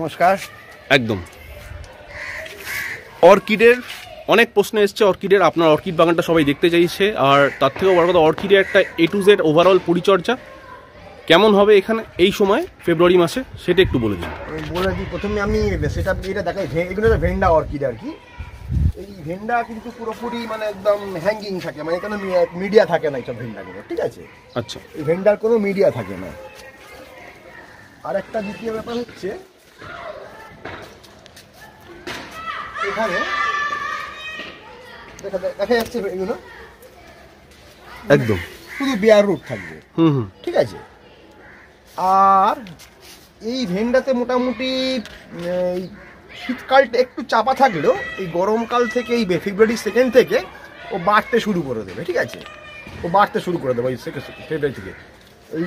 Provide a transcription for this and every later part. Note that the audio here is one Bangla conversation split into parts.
নমস্কার। একদম অর্কিডের অনেক প্রশ্ন এসছে, অর্কিডের আপনার অর্কিড বাগানটা সবাই দেখতে চাইছে, আর তার থেকেও বড় কথা অর্কিডের একটা A to Z ওভারঅল পরিচর্যা কেমন হবে এখানে এই সময় ফেব্রুয়ারি মাসে সেটা একটু বলে দিন। বলে দিই, প্রথমে আমি সেটা এটা দেখাই। এগুলো ভেন্ডা অর্কিড আর কি। এই ভেন্ডা কিন্তু পুরোপুরি মানে একদম হ্যাঙ্গিং থাকে, মানে এখানে মিডিয়া থাকে না এইসব ভেন্ডাগুলো, ঠিক আছে? আচ্ছা, এই ভেন্ডার কোনো মিডিয়া থাকে না। আর একটা দ্বিতীয় ব্যাপার হচ্ছে এখানে দেখা যাচ্ছে এগুলো একদম শুধু বেয়ার রুট থাকবে, ঠিক আছে? আর এই ভেন্ডাতে মোটামুটি শীতকালটা একটু চাপা থাকলেও এই গরমকাল থেকে এই ফেব্রুয়ারি 2 থেকে ও বাড়তে শুরু করে দেবে, ঠিক আছে? ও বাড়তে শুরু করে দেবে ওই ফেব্রুয়ারি থেকে। এই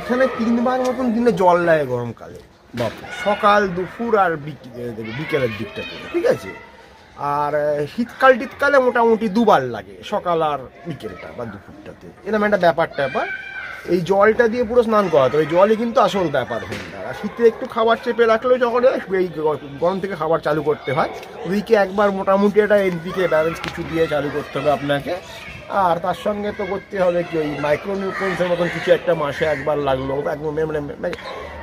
এখানে 3 বার মতন দিনে জল লাগে গরমকালে, সকাল দুপুর আর বিকেলের দিকটাতে, ঠিক আছে? আর শীতকালে মোটামুটি 2 বার লাগে, সকাল আর বিকেলটা বা দুপুরটাতে। এরকম একটা ব্যাপার। এই জলটা দিয়ে পুরো স্নান করাতে, ওই জলই কিন্তু আসল ব্যাপার ভেন্ডার। আর শীতে একটু খাবার চেপে রাখলেও যখন এই গরম থেকে খাবার চালু করতে হয়, উইকে একবার মোটামুটি একটা NPK ব্যালেন্স কিছু দিয়ে চালু করতে হবে আপনাকে। আর তার সঙ্গে তো করতে হবে কি, ওই মাইক্রোনিউট্রিয়েন্টসের মতন কিছু একটা মাসে একবার লাগলো, একদম মানে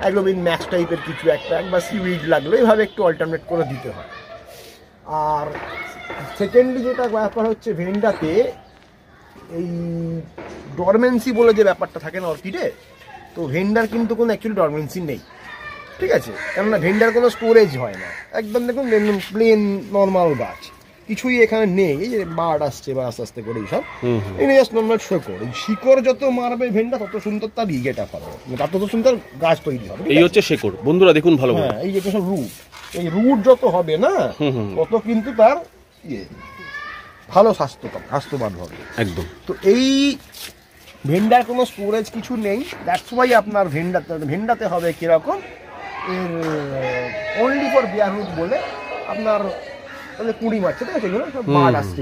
অ্যাগ্লোবিন ম্যাক্স টাইপের কিছু একটা, একবার সিউইড লাগলো, এইভাবে একটু অল্টারনেট করে দিতে হয়। আর সেকেন্ডলি যেটা ব্যাপার হচ্ছে ভেন্ডাতে এই ডরমেন্সি বলে যে ব্যাপারটা থাকে না অর্কিডে, তো ভেন্ডার কিন্তু কোনো অ্যাকচুয়ালি ডরমেন্সি নেই, ঠিক আছে? কেননা ভেন্ডার কোনো স্টোরেজ হয় না, একদম দেখুন প্লেন নর্মাল গাছ, কিছুই এখানে নেই। এই যে বার্ড আসছে বা আস্তে আস্তে করে এইসব, এগুলো জাস্ট নর্মাল শিকড়। এই শিকড় যত মারবে ভেন্ডা তত সুন্দর তার ইয়েটা হবে, তত সুন্দর গাছ তৈরি হবে। এই হচ্ছে শিকড় বন্ধুরা, দেখুন ভালো। হ্যাঁ, এই যে সব রুট, এই রুট যত হবে না তত কিন্তু তার ভালো স্বাস্থ্যবান হবে একদম। তো এই ভেন্ডার কোনো স্টোরেজ কিছু নেই, দ্যাটস ওয়াই আপনার ভেন্ডাতে হবে কিরকম, অনলি ফর বিয়ার রুট বলে আপনার 20 মারছে, ঠিক আছে? এগুলো সব বার্ড আসছে,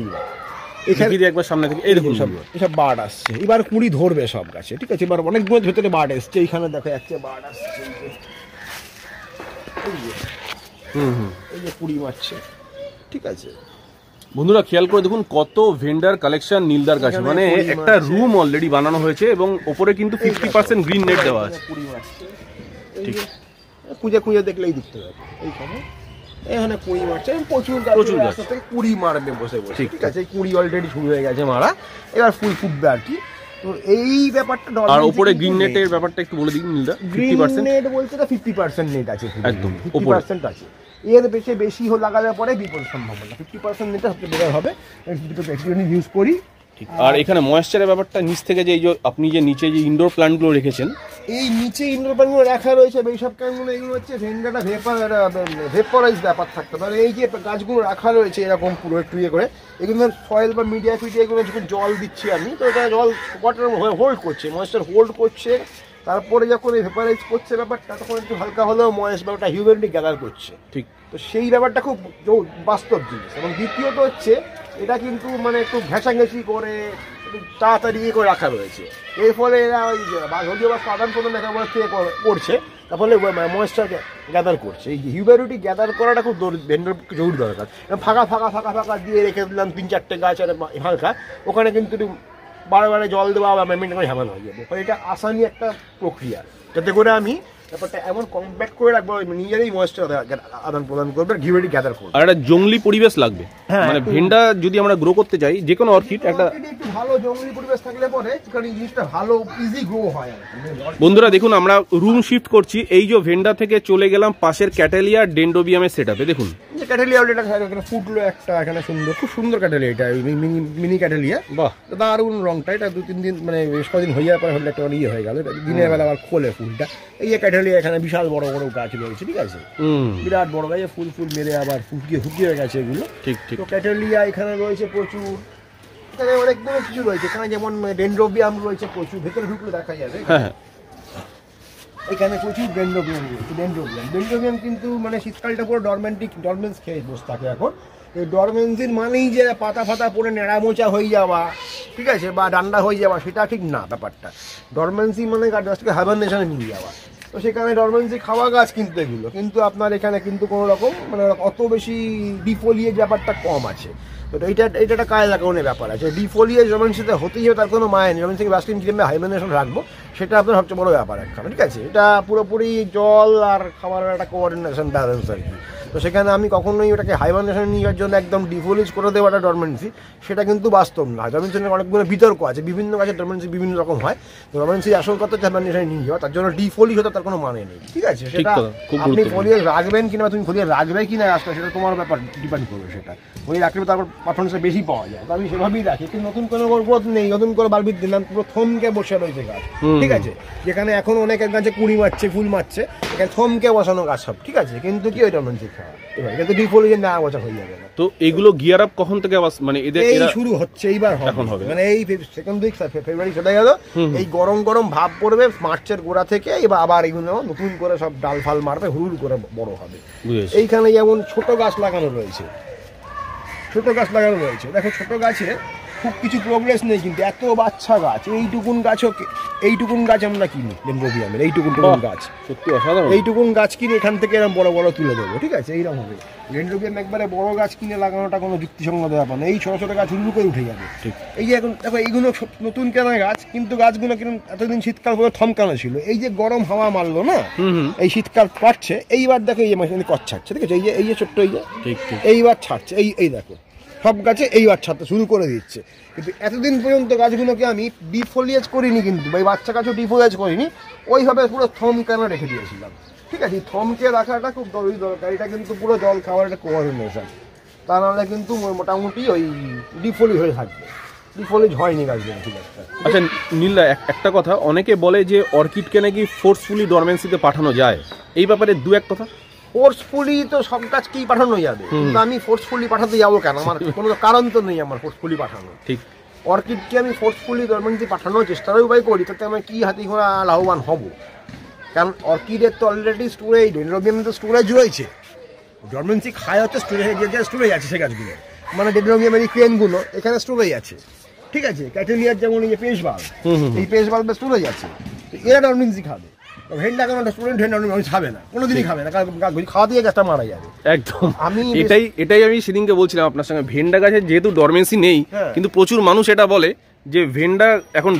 এখানে একবার সামনে থেকে এই দেখুন সব বার্ড আসছে। এবার 20 ধরবে সব গাছে, ঠিক আছে? এবার অনেক গুলো ভেতরে বার্ড এসছে, এইখানে দেখা যাচ্ছে বার্ড আসছে, এই যে 20 মারছে, ঠিক আছে? বন্ধুরা খেয়াল করে দেখুন কত ভেন্ডার কালেকশন নীলদার কাছে, মানে একটা রুম অলরেডি বানানো হয়েছে এবং ওপরে কিন্তু 50% গ্রিন নেট দেওয়া আছে। ঠিক, খুঁজে দেখলেই দেখতে পাবে। এইখানে 20 মারছে, প্রচুর গাছ থেকে 20 মারবে বসে, ঠিক আছে? 20 অলরেডি শুরু হয়ে গেছে মারা, এবার ফুল ফুটবে আর কি। তো এই ব্যাপারটা, আর উপরে গ্রিন নেটের ব্যাপারটা একটু বলে দিন নীলদা। 50% নেট বলতে 50% নেট আছে, একদম 50% আছে। এর বেশি লাগালে পরে বিপদ সম্ভাবনা। 50% নেটটা সবচেয়ে বেটার হবে, ইউজ করি। আর এখানে ময়েশ্চারের ব্যাপারটা নিচ থেকে যে আপনি যে নিচে যে ইনডোর প্ল্যান্টগুলো রেখেছেন, এই নিচে ইনডোর প্ল্যান্টগুলো রাখা রয়েছে, এইসব প্ল্যান্টগুলো এগুলো হচ্ছে ভেন্ডাটা ভেপারাইজ ব্যাপার থাকতে পারে। এই যে গাছগুলো রাখা রয়েছে এরকম পুরো একটু ইয়ে করে, এগুলো সয়েল বা মিডিয়া এগুলো যখন জল দিচ্ছি আমি, তো এটা জল ওয়াটার হোল্ড করছে, ময়েশ্চার হোল্ড করছে। তারপরে যখন এই ভেপারাইজ করছে ব্যাপারটা, তখন একটু হালকা হলেও ময়েস বা ওটা হিউমিডিটি গ্যাদার করছে, ঠিক? তো সেই ব্যাপারটা খুব বাস্তব জিনিস। এবং দ্বিতীয়ত হচ্ছে এটা কিন্তু মানে একটু ঘেঁষাঘেঁষি করে একটু তাড়াতাড়ি ইয়ে করে রাখা রয়েছে। এর ফলে এরা ওই যদিও বা সাধারণ প্রধান একেবারে থেকে করছে, তার ফলে ময়েশ্চার গ্যাদার করছে। এই হিউমিডিটি গ্যাদার করাটা খুব ভেন্ডার জরুরি দরকার। ফাঁকা দিয়ে রেখে দিলাম 3-4টে গাছ আর হালকা, ওখানে কিন্তু একটু বারে জল দেওয়া বা মেনটেন করে ঝামেলা হয়ে যাবে। এটা আসানি একটা প্রক্রিয়া, যাতে করে আমি ব্যাপারটা এমন কম্প্যাক্ট করে রাখবো, নিজেরই ময়েশ্চার আদান প্রদান করবে, হিউমিডিটি গ্যাদার করবে। আর একটা জঙ্গলি পরিবেশ লাগবে, মানে ভেন্ডা যদি আমরা গ্রো করতে চাই, যে কোনো অর্কিড একটা একটু ভালো জঙ্গলি পরিবেশ থাকলে পরে এই জিনিসটা ভালো ইজি গ্রো হয়। বন্ধুরা দেখুন আমরা রুম শিফট করছি, এই যে ভেন্ডা থেকে চলে গেলাম পাশের ক্যাটেলিয়া ডেন্ড্রোবিয়ামের সেটআপে। দেখুন যে ক্যাটেলিয়া এখানে ফুটলো একটা, এখানে সুন্দর, খুব সুন্দর ক্যাটেলিয়া, এটা মিনি ক্যাটেলিয়া। বাহ, দারুণ রংটা। এটা 2-3 দিন মানে বেশ কদিন হয়ে যাওয়ার পরে হলে একটা ইয়ে হয়ে গেল, দিনের বেলা আবার খোলে ফুলটা। এই যে ক্যাটেলিয়া এখানে বিশাল বড় বড় গাছ রয়েছে, ঠিক আছে? বিরাট বড় গাছে ফুল মেরে আবার শুকিয়ে গেছে এগুলো, ঠিক। তো ক্যাটেলিয়া এখানে রয়েছে প্রচুর, এখানে অনেকগুলো কিছু রয়েছে। এখানে যেমন ডেন্ড্রোবিয়াম রয়েছে প্রচুর, ভেতরে ঢুকলে দেখা যাবে। এখানে প্রচুর ডেন্ড্রোবিয়াম রয়েছে। ডেন্ড্রোবিয়াম কিন্তু মানে শীতকালটা পুরো ডরমেন্স খেয়ে বসে থাকে এখন। এই ডরমেন্সির মানেই যে পাতা ফাতা পরে নেড়ামোচা হয়ে যাওয়া, ঠিক আছে, বা ডান্ডা হয়ে যাওয়া, সেটা ঠিক না ব্যাপারটা। ডরমেন্সি মানে গাছটাকে হাইবারনেশনে নিয়ে যাওয়া। তো সেখানে ডরমেন্সি খাওয়া গাছ কিন্তু এগুলো, কিন্তু আপনার এখানে কিন্তু কোনো রকম মানে অত বেশি ডিফোলিয়েজ ব্যাপারটা কম আছে। তো এটা একটা কাজ লাগানোর ব্যাপার আছে। ডিফোলিয়েজ ডরমেন্সিতে হতেই হবে তার কোনো মানে নেই। ডরমেন্সিকে ব্যাস্টিন কিভাবে হাইবেনেশন রাখবো সেটা আপনার সবচেয়ে বড় ব্যাপার একখানে, ঠিক আছে। এটা পুরোপুরি জল আর খাবারের একটা কোঅর্ডিনেশন ব্যালেন্স আর কি। তো সেখানে আমি কখনোই ওটাকে হাইবারনেশন নেওয়ার জন্য একদম ডিফোলিজ করে দেওয়াটা ডরমেন্সি, সেটা কিন্তু বাস্তব না। ডরমেন্সির অনেকগুলো বিতর্ক আছে, বিভিন্ন গাছের ডরমেন্সি বিভিন্ন রকম হয়। তো ডরমেন্সি আসল কথা হচ্ছে হাইবারনেশন নিয়ে যাওয়া, তার জন্য ডিফোলিজ হতে তার কোনো মানে নেই, ঠিক আছে। সেটা আপনি ফলিয়েজ রাখবেন কিনা, তুমি ফলিয়েজ রাখবে কিনা গাছটা, সেটা তোমার ব্যাপার ডিপেন্ড করবে। সেটা ওই রাখলে তারপর পারফরমেন্সটা বেশি পাওয়া যায়। তো আমি সেভাবেই রাখি, কিন্তু নতুন কোনো গ্রোথ নেই, নতুন করে বালবিদ দিলাম, পুরো থমকে বসে রয়েছে গাছ, ঠিক আছে। যেখানে এখন অনেকের গাছে কুড়ি মারছে, ফুল মারছে, এখানে থমকে বসানো গাছ সব, ঠিক আছে। কিন্তু কি ওই ডরমেন্সি খাওয়া এবার কিন্তু ডিফোলিজ না বছর হয়ে যাবে না। তো এইগুলো গিয়ার আপ কখন থেকে মানে এদের শুরু হচ্ছে এইবার এখন হবে, মানে এই সেকেন্ড উইক ফেব্রুয়ারি চলে গেল, এই গরম গরম ভাব পড়বে মার্চের গোড়া থেকে, এবার আবার এগুলো নতুন করে সব ডাল ফাল মারবে, হুড় করে বড় হবে। এইখানে যেমন ছোট গাছ লাগানো রয়েছে, ছোট গাছ লাগানো রয়েছে, দেখো ছোট গাছে খুব কিছু প্রোগ্রেস নেই, কিন্তু এত বাচ্চা গাছ, এইটুকুন গাছ আমরা কিনি ডেনড্রোবিয়ামের, এইটুকুন গাছ সত্যি অসাধারণ। এইটুকুন গাছ কিনে এখান থেকে এরকম বড় বড় তুলে দেবো, ঠিক আছে। এইরকম হবে ডেনড্রোবিয়াম, একবারে বড় গাছ কিনে লাগানোটা কোনো যুক্তিসঙ্গত ব্যাপার না। এই ছোট ছোট গাছ হুড় করে উঠে যাবে। এই যে এখন দেখো এইগুলো নতুন কেনা গাছ, কিন্তু গাছগুলো কিরকম এতদিন শীতকাল পরে থমকানো ছিল, এই যে গরম হাওয়া মারলো না, এই শীতকাল পাচ্ছে, এইবার দেখো এই যে মাঝখানে কচ্ছাচ্ছে, ঠিক আছে। এই যে ছোট্ট এইবার ছাড়ছে, এই দেখো সব গাছে এইবার ছাড়তে শুরু করে দিচ্ছে। কিন্তু এতদিন পর্যন্ত গাছগুলোকে আমি ডিফোলিয়েজ করিনি, কিন্তু এই বাচ্চা গাছও ডিফোলিয়েজ করিনি, ওইভাবে পুরো থমকানো রেখে দিয়েছিলাম, ঠিক আছে। থমকে রাখাটা খুব দরকার, এটা কিন্তু পুরো জল খাওয়ার একটা কোঅর্ডিনেশন, তা নাহলে কিন্তু মোটামুটি ওই ডিফোলিজ হয়ে থাকবে। ডিফোলিজ হয়নি গাছগুলো, ঠিক আছে। আচ্ছা নীলদা, একটা কথা, অনেকে বলে যে অর্কিডকে নাকি ফোর্সফুলি ডরমেন্সিতে পাঠানো যায়, এই ব্যাপারে দু এক কথা। ফোর্সফুলি তো সব গাছকেই পাঠানো যাবে, কিন্তু আমি ফোর্সফুলি পাঠাতে যাবো কেন? আমার কোনো কারণ তো নেই আমার ফোর্সফুলি পাঠানো, ঠিক। অর্কিডকে আমি ফোর্সফুলি ডরমেন্সি পাঠানোর চেষ্টারও উপায় করি, তাতে আমি কি হাতি ঘোড়া লাভবান হব? কারণ অর্কিডের তো অলরেডি স্টোরেজ, ডেনড্রোবিয়ামের তো স্টোরেজ রয়েছে, ডরমেন্সি খায় হচ্ছে স্টোরেজ আছে সে গাছগুলো, মানে ডেনড্রোবিয়ামের এই ক্রেনগুলো এখানে স্টোরেজ আছে, ঠিক আছে। ক্যাটেলিয়ার যেমন এই যে পেশ বাল্ব, এই পেশ বাল্বের স্টোরেজ আছে, এরা ডরমেন্সি খাবে। ভেন্ডা কোনো স্টুডেন্ট খাবে না, কোনোদিনই খাবে না, খাওয়া দিয়ে গাছটা মারা যাবে একদম। আমি এটাই আমি সেদিনকে বলছিলাম আপনার সঙ্গে, ভেন্ডা গাছের যেহেতু ডরমেন্সি নেই, কিন্তু প্রচুর মানুষ এটা বলে যে ভেন্ডা এখন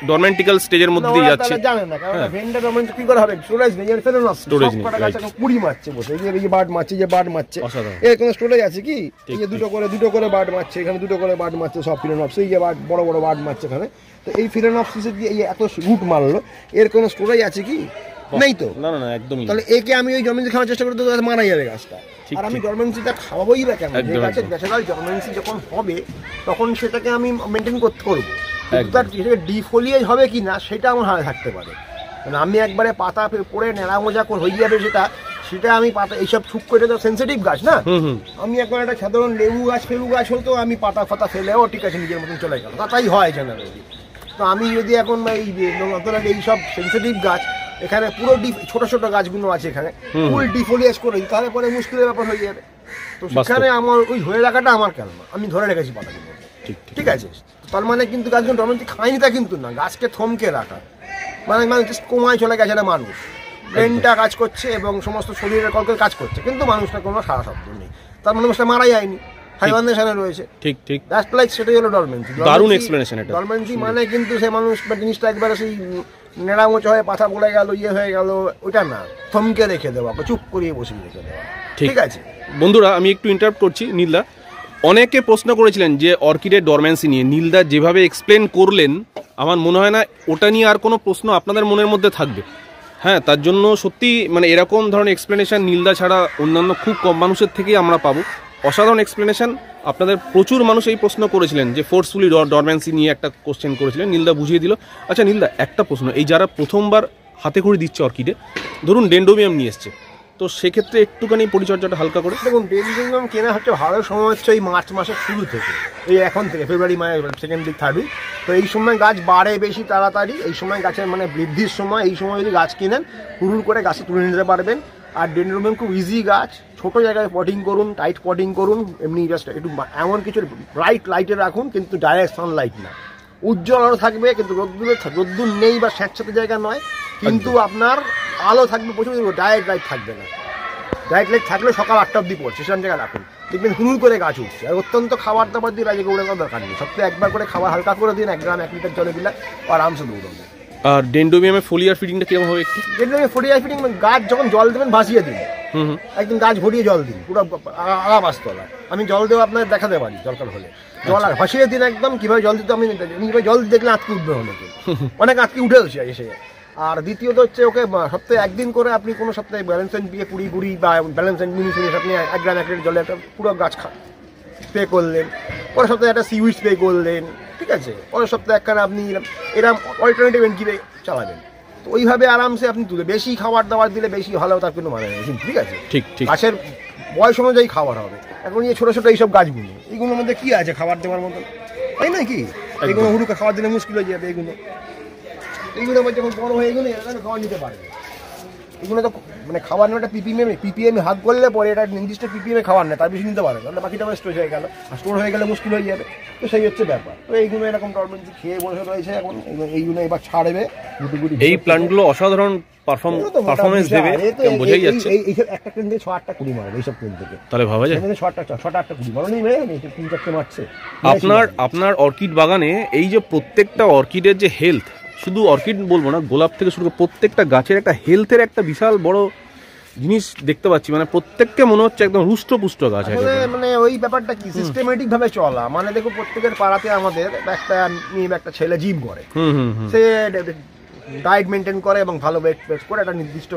ডরমেন্টিক্যাল স্টেজের মধ্যে দিয়ে যাচ্ছে, জানেন না। কারণ ভেন্ডা ডরমেন্ট কি করে হবে? স্টোরেজ নেই, স্টোরেজ নেই, কুড়ি মারছে বসে, এই যে বার্ড মারছে, এর কোনো স্টোরেজ আছে কি? এই যে দুটো করে বার্ড মারছে, এখানে দুটো করে বার্ড মারছে, সব ফিলেনপস, এই যে বড় বড় বার্ড মারছে এখানে। তো এই ফিলেনপসিসে দিয়ে এই এত রুট মারলো, এর কোনো স্টোরেজ আছে কি? নেই তো, না না একদমই। তাহলে একে আমি ওই ডরমেন্সি খাওয়ার চেষ্টা করতে মারা যাবে গাছটা, আর আমি ডরমেন্সিটা খাওয়াবোই বা কেন? যে গাছের ন্যাচারাল ডরমেন্সি যখন হবে তখন সেটাকে আমি মেনটেন করতে করবো, তার ডিফোলিয়েজ হবে কি না সেটা আমার হাতে থাকতে পারে। মানে আমি একবারে পাতা পড়ে নেড়া মোজা করে হয়ে যাবে সেটা আমি পাতা এইসব ছুক করে, তো সেন্সিটিভ গাছ না, আমি একবার একটা সাধারণ লেবু গাছ হতো, আমি পাতা ফাতা ফেলেও ঠিক আছে নিজের মতন চলে গেল, তাই হয় জেনারেলি। তো আমি যদি এখন এইসব সেন্সিটিভ গাছ এখানে পুরো ছোট ছোট গাছগুলো আছে এখানে ফুল ডিফোলিয়েজ করে দিই, তাহলে পরে মুশকিলের ব্যাপার হয়ে যাবে। তো সেখানে আমার ওই ধরে রাখাটা আমার কেন, আমি ধরে রেখেছি পাতাগুলো, ঠিক আছে। তার মানে কিন্তু গাছগুলো ডরমেন্সি খায়নি তা কিন্তু না, গাছকে থমকে রাখা মানে জাস্ট কমায় চলে গেছে না, মানুষ ব্রেনটা কাজ করছে এবং সমস্ত শরীরের কলকে কাজ করছে, কিন্তু মানুষটা কোনো সারা শব্দ নেই, তার মানে মানুষটা মারা যায়নি, হাইবারনেশনে রয়েছে, ঠিক ঠিক। দ্যাটস লাইক, সেটাই হলো ডরমেন্সি। দারুণ এক্সপ্লেনেশন এটা। ডরমেন্সি মানে কিন্তু সে মানুষ বা জিনিসটা একবারে সেই নেড়ামোচা হয়ে পাতা পড়ে গেল, হয়ে গেল, ওটা না, থমকে রেখে দেওয়া, চুপ করিয়ে বসিয়ে রেখে দেওয়া, ঠিক আছে। বন্ধুরা আমি একটু ইন্টারাপ্ট করছি, নীলদা অনেকে প্রশ্ন করেছিলেন যে অর্কিডের ডরমেন্সি নিয়ে, নীলদা যেভাবে এক্সপ্লেন করলেন আমার মনে হয় না ওটা নিয়ে আর কোনো প্রশ্ন আপনাদের মনের মধ্যে থাকবে। হ্যাঁ, তার জন্য সত্যি মানে এরকম ধরনের এক্সপ্লেনেশন নীলদা ছাড়া অন্যান্য খুব কম মানুষের থেকেই আমরা পাবো। অসাধারণ এক্সপ্লেনেশন। আপনাদের প্রচুর মানুষ এই প্রশ্ন করেছিলেন যে ফোর্সফুলি ডরমেন্সি নিয়ে একটা কোশ্চেন করেছিলেন, নীলদা বুঝিয়ে দিল। আচ্ছা নীলদা, একটা প্রশ্ন, এই যারা প্রথমবার হাতে করে দিচ্ছে অর্কিডে, ধরুন ডেনড্রোবিয়াম নিয়ে এসছে, তো সেক্ষেত্রে একটুখানি পরিচর্যাটা হালকা করে। দেখুন, ডেনড্রোবিয়াম কেনা হচ্ছে ভালো সময় হচ্ছে এই মার্চ মাসের শুরু থেকে, এই এখন থেকে ফেব্রুয়ারি সেকেন্ড উইক থার্ড উইক। তো এই সময় গাছ বাড়ে বেশি তাড়াতাড়ি, এই সময় গাছের মানে বৃদ্ধির সময়, এই সময় যদি গাছ কিনেন হুড় করে গাছে তুলে নিতে পারবেন। আর ডেনড্রোবিয়াম খুব ইজি গাছ, ছোটো জায়গায় পটিং করুন, টাইট পটিং করুন, এমনি জাস্ট একটু এমন কিছু ব্রাইট লাইটে রাখুন, কিন্তু ডাইরেক্ট সানলাইট না, উজ্জ্বল আলো থাকবে, কিন্তু রোদ্দুর নেই বা স্যাঁতস্যাঁতে জায়গা নয়, কিন্তু আপনার আলো থাকবে প্রচুর, ডাইরেক্ট লাইট থাকবে না। ডাইরেক্ট লাইট থাকলে সকাল 8টা অবধি পড়ছে, সেখান জায়গায় রাখুন, দেখবেন হুড় করে গাছ উঠছে। আর অত্যন্ত খাবার দাবার দিয়ে রাজে গৌড়ে কোনো দরকার নেই, সপ্তাহে একবার করে খাবার হালকা করে দিন, 1 গ্রাম 1 লিটার জলে দিলে আরামসে দৌড়াবে। আর ডেন্ডোবিয়ামে ফোলিয়ার ফিডিংটা কিরকম হবে একটু? ডেন্ডোবিয়ামে ফোলিয়ার ফিডিং গাছ যখন জল দেবেন ভাসিয়ে দিন, একদম গাছ ভরিয়ে জল দিন, পুরো আগাবাস্তলা। আমি জল দেবো আপনার দেখাতে পারি দরকার হলে, জল আর ভাসিয়ে দিন একদম। কিভাবে জল দিতে আমি জল দেখলে আটকে উঠবে অনেকে, অনেক আটকে উঠেছে এসে। আর দ্বিতীয়ত হচ্ছে ওকে সপ্তাহে 1 দিন করে আপনি কোনো সপ্তাহে ব্যালেন্স দিয়ে 20 বা ব্যালেন্স মিনি আপনি 1 গ্রাম 1 লিটার জলে একটা পুরো গাছ স্প্রে করলেন, পরের সপ্তাহে একটা সিউইড স্প্রে করলেন, ঠিক আছে, পরের সপ্তাহে একখানা আপনি এরকম অল্টারনেটিভ এনকিপে চালাবেন। তো ওইভাবে আরামসে আপনি তুলে, বেশি খাবার দাবার দিলে বেশি ভালো তার কোনো মানে নেই, ঠিক আছে। ঠিক ঠিক। গাছের বয়স অনুযায়ী খাবার হবে। এখন এই ছোটো ছোটো এইসব গাছগুলো, এইগুলোর মধ্যে কী আছে খাবার দেওয়ার মতো, তাই না কি? এগুলো হুড়ুকে খাবার দিলে মুশকিল হয়ে যাবে। এইগুলো যখন বড় হয়ে গেলে খাবার নিতে পারবে। এগুলো তো মানে খাবার নেওয়া একটা পিপিএমে হাত করলে পরে এটা নির্দিষ্ট পিপিএমে খাবার নেয়, তার বেশি নিতে পারে, তাহলে বাকিটা স্টোর হয়ে গেল, আর স্টোর হয়ে গেলে মুশকিল হয়ে যাবে। তো সেই হচ্ছে ব্যাপার। তো এইগুলো এরকম ডরমেন্সি খেয়ে বসে রয়েছে এখন, এইগুলো এবার ছাড়বে। এই প্ল্যান্টগুলো অসাধারণ পারফরমেন্স দেবে, বোঝাই যাচ্ছে। একটা ট্রেন থেকে 6-8টা কুড়ি মারবে এইসব ট্রেন থেকে, তাহলে ভাবা যায় 6-8টা কুড়ি মারো নেই, 3-4টে মারছে। আপনার অর্কিড বাগানে এই যে প্রত্যেকটা অর্কিডের যে হেলথ, শুধু অর্কিড বলবো না, গোলাপ থেকে শুরু করে প্রত্যেকটা গাছের একটা হেলথের একটা বিশাল বড় জিনিস দেখতে পাচ্ছি। মানে প্রত্যেককে মনে হচ্ছে একদম রুষ্টপুষ্ট গাছ। মানে ওই ব্যাপারটা কি সিস্টেমেটিক ভাবে চলা, মানে দেখো প্রত্যেকের পাড়াতে আমাদের একটা ছেলে জিম করে, সে ডায়েট মেনটেন করে এবং ভালো ওয়েট ফেস করে একটা নির্দিষ্ট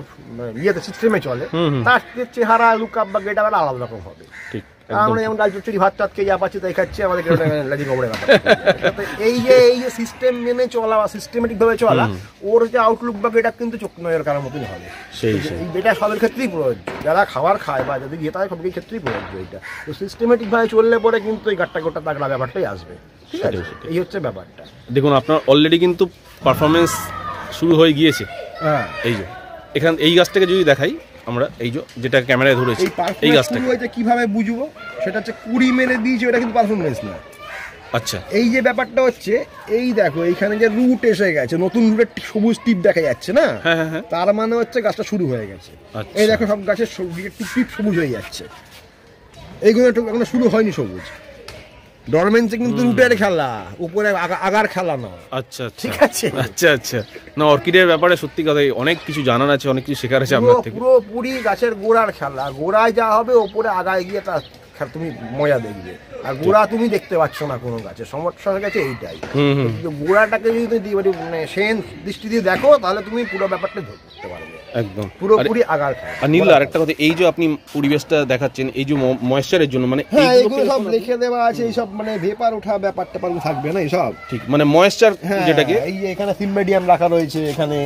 ইয়েতে সিস্টেমে চলে, তার চেহারা লুক আপ বা গেট আপ আলাদা রকম হবে। আমরা যেমন ডাল চচ্চড়ি ভাত টাত খেয়ে যা পাচ্ছি তাই খাচ্ছি, আমাদের এই যে সিস্টেম মেনে চলা বা সিস্টেমেটিক ভাবে চলা, ওর যে আউটলুক বা গেট আপ কিন্তু চোখ নজর কারার মতনই হবে। এটা সবের ক্ষেত্রেই প্রযোজ্য, যারা খাবার খায় বা যদি গিয়ে তাদের সবই ক্ষেত্রেই প্রযোজ্য। এটা তো সিস্টেমেটিক ভাবে চললে পরে কিন্তু এই গাট্টা গোটা দাগলা ব্যাপারটাই আসবে, ঠিক আছে। এই হচ্ছে ব্যাপারটা। দেখুন আপনার অলরেডি কিন্তু পারফরমেন্স শুরু হয়ে গিয়েছে। হ্যাঁ, এই যে এখান এই গাছটাকে যদি দেখাই আমরা, এই যে যেটা ক্যামেরায় ধরেছি, এই গাছটাকে কিভাবে বুঝবো সেটা হচ্ছে কুড়ি মেরে দিয়েছে, ওটা কিন্তু পারফরমেন্স না। আচ্ছা, এই যে ব্যাপারটা হচ্ছে, এই দেখো এইখানে যে রুট এসে গেছে, নতুন রুটের সবুজ টিপ দেখা যাচ্ছে না, তার মানে হচ্ছে গাছটা শুরু হয়ে গেছে। এই দেখো সব গাছের টিপ সবুজ হয়ে যাচ্ছে, এইগুলো এখনো শুরু হয়নি সবুজ। ডরমেন্সি কিন্তু রুটের খেলা, উপরে আগার খেলা না। আচ্ছা, ঠিক আছে। আচ্ছা না, অর্কিডের ব্যাপারে সত্যি কথাই অনেক কিছু জানার আছে, অনেক কিছু শেখার আছে আপনার থেকে। পুরোপুরি গাছের গোড়ার খেলা, গোড়ায় যা হবে ওপরে আগায় গিয়ে তা তুমি মজা দেখবে। আর গোড়া তুমি দেখতে পাচ্ছ না কোনো গাছে, সমস্যা হয়ে গেছে এইটাই। গোড়াটাকে যদি মানে সেন দৃষ্টি দিয়ে দেখো তাহলে তুমি পুরো ব্যাপারটা ধরতে পারবে একদম পুরোপুরি আগার খেলা। আর নীল আরেকটা কথা, এই যে আপনি পরিবেশটা দেখাচ্ছেন এই যে ময়েশ্চারের জন্য, মানে এইগুলো সব লিখে দেওয়া আছে, এইসব মানে ভেপার ওঠা ব্যাপারটা থাকবে না এইসব, ঠিক মানে ময়েশ্চার যেটাকে, এই যে এখানে সিমমেডিয়াম রাখা রয়েছে, এখানে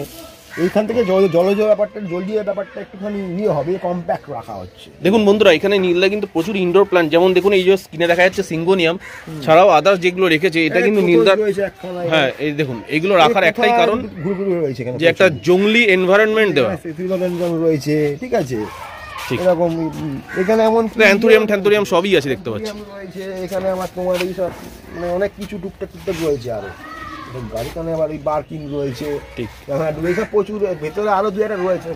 এইখান থেকে জলজ ব্যাপারটা, জলীয় ব্যাপারটা একটুখানি ইয়ে হবে, কম্প্যাক্ট রাখা হচ্ছে। দেখুন বন্ধুরা, এখানে নীলদা কিন্তু প্রচুর ইনডোর প্ল্যান্ট, যেমন দেখুন এই যে স্ক্রিনে দেখা যাচ্ছে সিঙ্গোনিয়াম, ছাড়াও আদার্স যেগুলো রেখেছে, এটা কিন্তু নীলদার। হ্যাঁ, এই দেখুন এগুলো রাখার একটাই কারণ যে একটা জঙ্গলি এনভায়রনমেন্ট দেওয়া রয়েছে, ঠিক আছে। এরকম এখানে এমন অ্যান্থুরিয়াম সবই আছে দেখতে পাচ্ছি রয়েছে এখানে। আমার তোমার এই সব মানে অনেক কিছু টুকটাক রয়েছে, আরো গাড়িখানে আবার এই বার্কিং রয়েছে, ঠিক প্রচুর ভেতরে আরো 2-1 রয়েছে,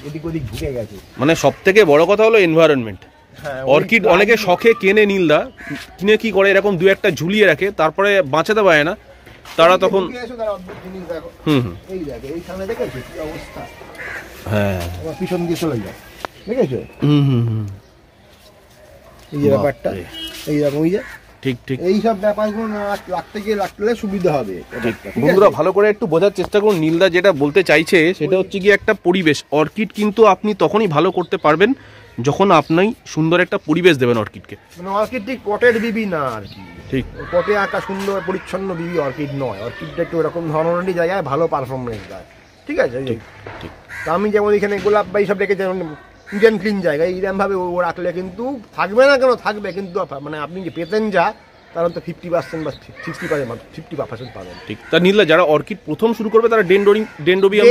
এদিক ওদিক ঢুকে গেছে। মানে সব থেকে বড় কথা হলো এনভায়রনমেন্ট। অর্কিড অনেকে শখে কেনে, নীলদা কিনে কি করে এরকম 2-1টা ঝুলিয়ে রাখে, তারপরে বাঁচাতে পারে না তারা, তখন এইখানে দেখেছো কি অবস্থা, হ্যাঁ পিছন দিয়ে চলে যায়, দেখেছো এই যে ব্যাপারটা, এইরকম ওই যে ঠিক এইসব ব্যাপারগুলো রাখতে সুবিধা হবে। বন্ধুরা ভালো করে একটু বোঝার চেষ্টা করুন, নীলদা যেটা বলতে চাইছে সেটা হচ্ছে কি একটা পরিবেশ। অর্কিড কিন্তু আপনি তখনই ভালো করতে পারবেন যখন আপনি সুন্দর একটা পরিবেশ দেবেন অর্কিডকে। মানে অর্কিড ঠিক পটের বিবি না আর কি, ঠিক পটে আঁকা সুন্দর পরিচ্ছন্ন বিবি অর্কিড নয়। অর্কিডটা একটু এরকম ধরনেরই জায়গায় ভালো পারফরমেন্স দেয়, ঠিক আছে। ঠিক আমি যেমন এখানে গোলাপ বা এইসব রেখেছি ক্লিন জায়গায়, এইরকম ভাবে ও রাখলে কিন্তু থাকবে না, কেন থাকবে কিন্তু, মানে আপনি যে পেতেন যা তারা তো 50% বা 60% পাবেন। ঠিক। তা নীলদা, যারা অর্কিড প্রথম শুরু করবে তারা ডেন্ডোবিয়াম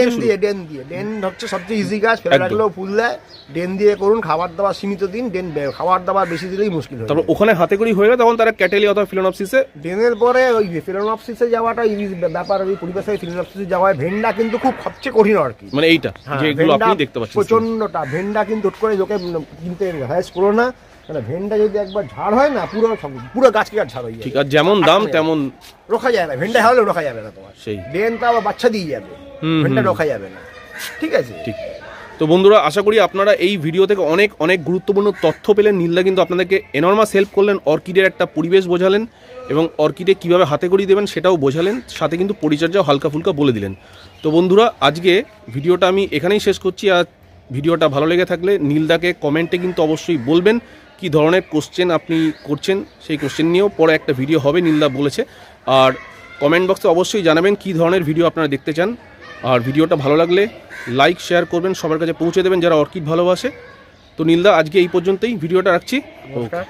ডেন হচ্ছে সবচেয়ে ইজি গাছ, ফেলে রাখলেও ফুল দেয়। ডেন দিয়ে করুন, খাবার দাবার সীমিত দিন, খাবার দাবার বেশি দিলেই মুশকিল হয়। তারপর ওখানে হাতে করি হয়ে গেলে তখন তারা ক্যাটেলি অথবা ফিলোনপসিসে, ডেনের পরে ওই ফিলোনপসিসে যাওয়াটা ব্যাপার, ওই পরিবেশে ফিলোনপসিসে যাওয়ায় ভেন্ডা কিন্তু খুব সবচেয়ে কঠিন আর কি, মানে এইটা যেগুলো আপনি দেখতে পাচ্ছেন প্রচন্ডটা ভেন্ডা কিন্তু করে লোকে কিনতে হ্যাস করো না, মানে ভেন্ডা যদি একবার ঝাড় হয় না পুরো গাছকে আর ঝাড় হয়ে যায়। ঠিক। আর যেমন দাম তেমন রোখা যায় না, ভেন্ডা হলেও রোখা যাবে না তোমার, সেই ডেনটা আবার বাচ্চা দিয়ে যাবে, ভেন্ডা রোখা যাবে না। ঠিক আছে, ঠিক। তো বন্ধুরা, আশা করি আপনারা এই ভিডিও থেকে অনেক অনেক গুরুত্বপূর্ণ তথ্য পেলেন। নীলদা কিন্তু আপনাদেরকে এনর্মাস হেল্প করলেন, অর্কিডের একটা পরিবেশ বোঝালেন এবং অর্কিডে কীভাবে হাতে করি দেবেন সেটাও বোঝালেন, সাথে কিন্তু পরিচর্যাও হালকা ফুলকা বলে দিলেন। তো বন্ধুরা, আজকে ভিডিওটা আমি এখানেই শেষ করছি। আর ভিডিওটা ভালো লেগে থাকলে নীলদাকে কমেন্টে কিন্তু অবশ্যই বলবেন কী ধরনের কোশ্চেন আপনি করছেন, সেই কোশ্চেন নিয়েও পরে একটা ভিডিও হবে নীলদা বলেছে। আর কমেন্ট বক্সে অবশ্যই জানাবেন কী ধরনের ভিডিও আপনারা দেখতে চান। আর ভিডিওটা ভালো লাগলে লাইক শেয়ার করবেন, সবার কাছে পৌঁছে দেবেন যারা অর্কিড ভালোবাসে। তো নীলদা, আজকে এই পর্যন্তই ভিডিওটা রাখছি। নমস্কার।